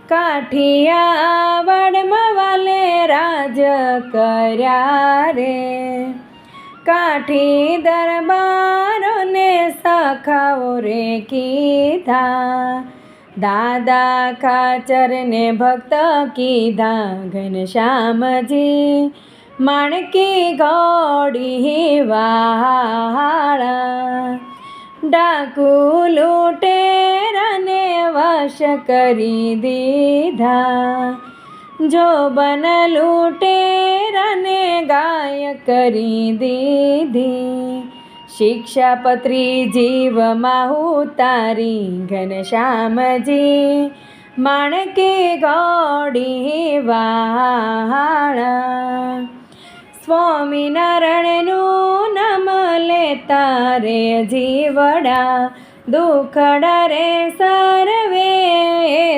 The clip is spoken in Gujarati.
કાઠિયાવાડમાં વાલે રાજ કર્યા રે, કાઠી દરબારોને સખાઓ રે કીધા, દાદા ખાચરને ભક્ત કીધા ઘનશ્યામજી, માણકી ઘોડી વાળા, ડાકુ લૂંટેરાને વશ કરી દીધા, જોબન લૂંટેરાને ગાય કરી દીધી, શિક્ષાપત્રી જીવમાં ઉતારી ઘનશ્યામજી, માણકી ઘોડી વાળા, સ્વામિનારાયણનું નામ લેતા રે જીવડા, દુખડા રે સર્વે